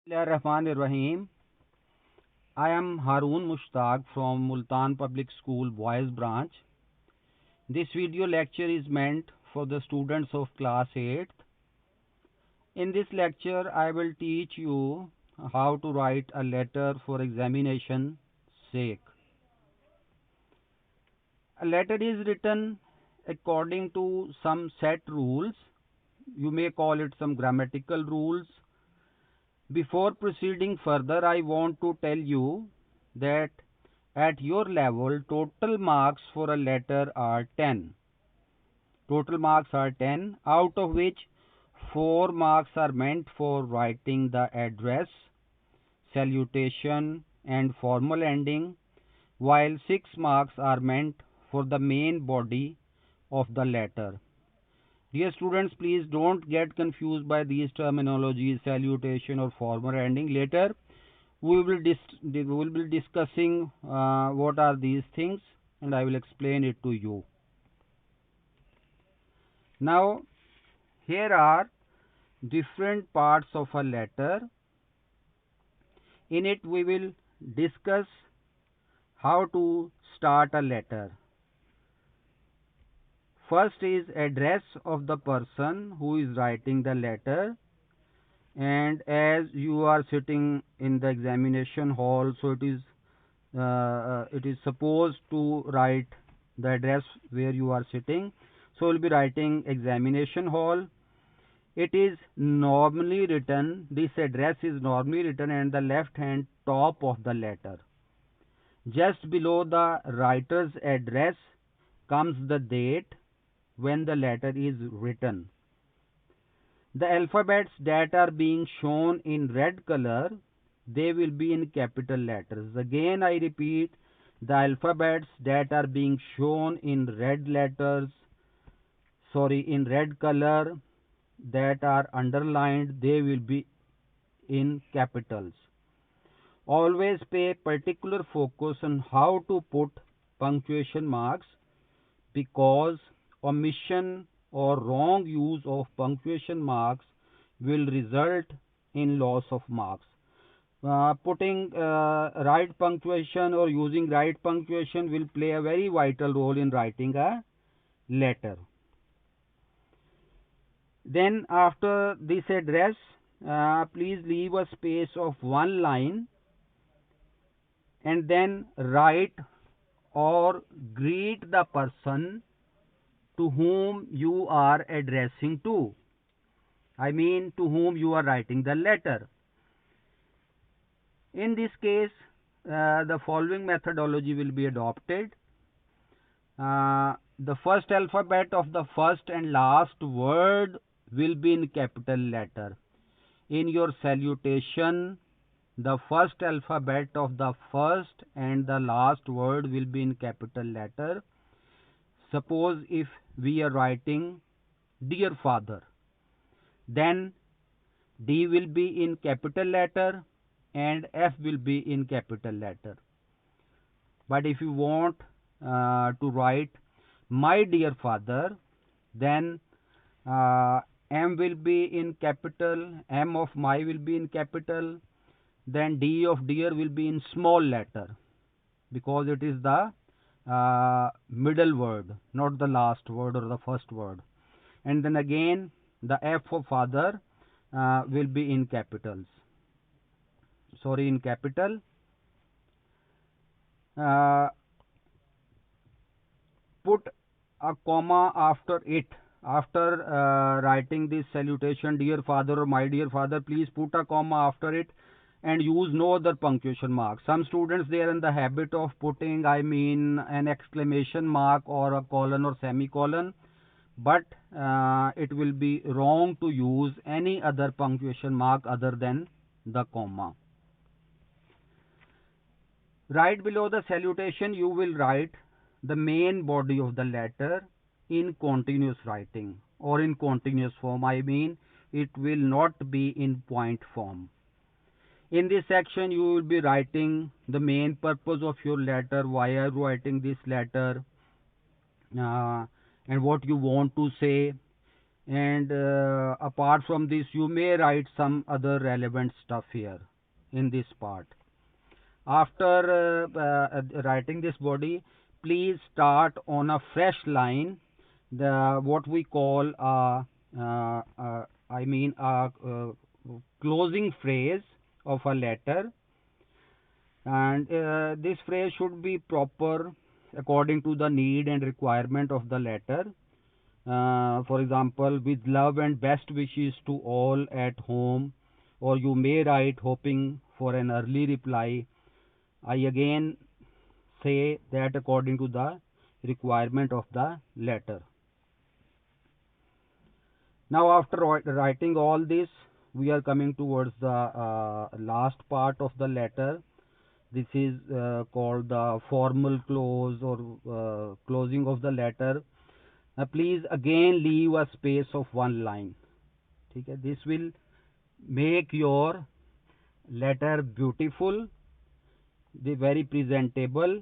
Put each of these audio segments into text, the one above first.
Bismillahirrahmanirrahim. I am Haroon Mushtaq from Multan Public School Boys Branch. This video lecture is meant for the students of class 8th. In this lecture, I will teach you how to write a letter for examination sake. A letter is written according to some set rules. You may call it some grammatical rules. Before proceeding further, I want to tell you that at your level, total marks for a letter are 10. Total marks are 10, out of which 4 marks are meant for writing the address, salutation, and formal ending, while 6 marks are meant for the main body of the letter. Dear students, please don't get confused by these terminologies, salutation or formal ending. Later, we will be discussing what are these things, and I will explain it to you. Now, here are different parts of a letter. In it, we will discuss how to start a letter. First is address of the person who is writing the letter, and as you are sitting in the examination hall, so it is supposed to write the address where you are sitting. So we'll be writing examination hall. It is normally written, this address is normally written at the left hand top of the letter. Just below the writer's address comes the date when the letter is written. The alphabets that are being shown in red color, they will be in capital letters. Again I repeat, the alphabets that are being shown in red color, that are underlined, they will be in capitals. Always pay particular focus on how to put punctuation marks, because omission or wrong use of punctuation marks will result in loss of marks. Putting right punctuation or using right punctuation will play a very vital role in writing a letter. Then after this address, please leave a space of 1 line and then write or greet the person to whom you are addressing to. I mean, to whom you are writing the letter. In this case, the following methodology will be adopted. The first alphabet of the first and last word will be in capital letter. In your salutation, the first alphabet of the first and the last word will be in capital letter. Suppose if we are writing dear father, then D will be in capital letter and F will be in capital letter. But if you want to write my dear father, then M will be in capital, M of my will be in capital, then D of dear will be in small letter, because it is the middle word, not the last word or the first word. And then again the F of father will be in capitals. Sorry, in capital. Put a comma after it. After writing this salutation, dear father or my dear father, please put a comma after it and use no other punctuation mark. Some students, they are in the habit of putting, I mean, an exclamation mark or a colon or semicolon, but it will be wrong to use any other punctuation mark other than the comma. Right below the salutation, you will write the main body of the letter in continuous writing or in continuous form. I mean, it will not be in point form. In this section, you will be writing the main purpose of your letter, why are you writing this letter, and what you want to say. And apart from this, you may write some other relevant stuff here in this part. After writing this body, please start on a fresh line, the what we call a closing phrase of a letter, and this phrase should be proper according to the need and requirement of the letter. For example, with love and best wishes to all at home, or you may write hoping for an early reply. I again say that according to the requirement of the letter. Now, after writing all this, we are coming towards the last part of the letter. This is called the formal close or closing of the letter. Please again leave a space of one line. Okay? This will make your letter beautiful, the very presentable,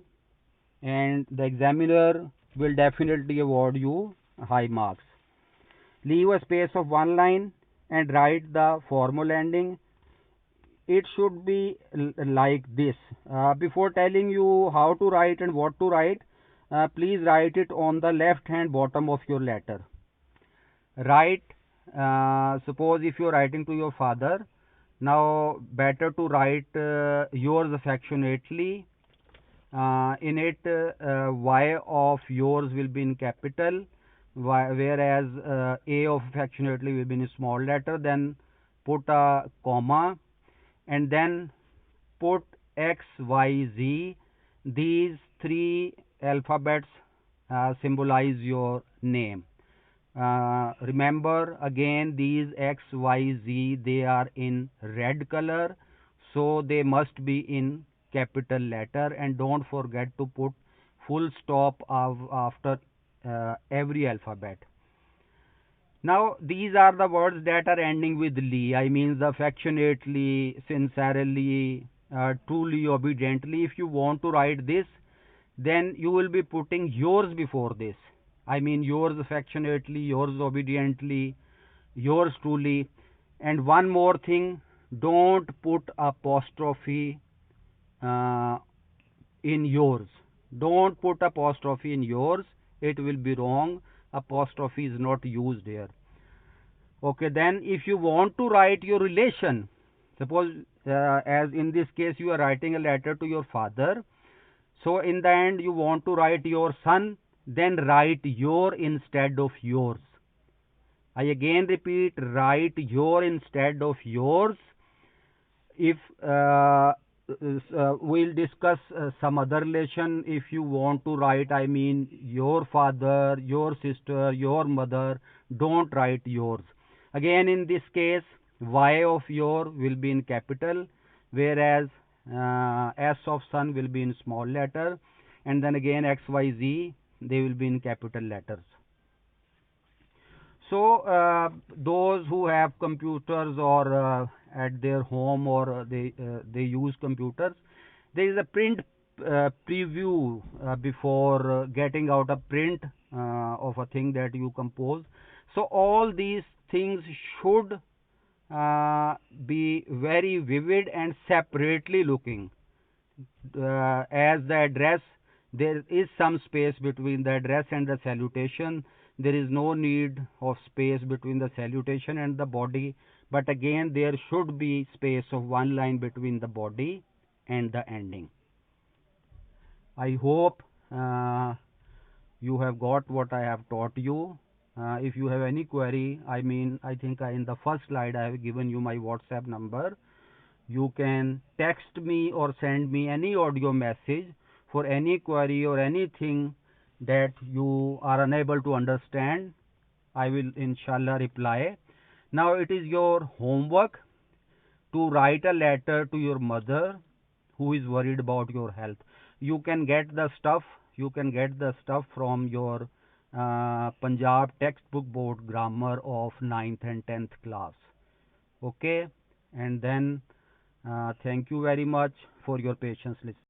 and the examiner will definitely award you high marks. Leave a space of one line and write the formal ending. It should be like this. Before telling you how to write and what to write, please write it on the left hand bottom of your letter. Write, suppose if you are writing to your father, now better to write yours affectionately. In it, Y of yours will be in capital, whereas A of affectionately will be in a small letter. Then put a comma, and then put X, Y, Z. These three alphabets symbolize your name. Remember again, these X, Y, Z, they are in red color, so they must be in capital letter, and don't forget to put full stop after every alphabet. Now, these are the words that are ending with "ly." I mean, affectionately, sincerely, truly, obediently. If you want to write this, then you will be putting yours before this. I mean, yours affectionately, yours obediently, yours truly. And one more thing, don't put apostrophe uh, in yours. Don't put apostrophe in yours. It will be wrong. Apostrophe is not used here. Okay, then if you want to write your relation, suppose as in this case you are writing a letter to your father, so in the end you want to write your son, then write your instead of yours. I again repeat, write your instead of yours. If we'll discuss some other relation, if you want to write, I mean your father, your sister, your mother, don't write yours. Again, in this case, Y of your will be in capital, whereas S of son will be in small letter, and then again X, Y, Z, they will be in capital letters. So those who have computers or at their home, or they use computers, there is a print preview before getting out a print of a thing that you compose. So all these things should be very vivid and separately looking. As the address, there is some space between the address and the salutation. There is no need of space between the salutation and the body, but again there should be space of one line between the body and the ending. I hope you have got what I have taught you. If you have any query, I mean, I think in the first slide I have given you my WhatsApp number. You can text me or send me any audio message for any query or anything that you are unable to understand. I will inshallah reply. Now it is your homework to write a letter to your mother who is worried about your health. You can get the stuff from your Punjab textbook board grammar of 9th and 10th class. Okay, and then thank you very much for your patience listening.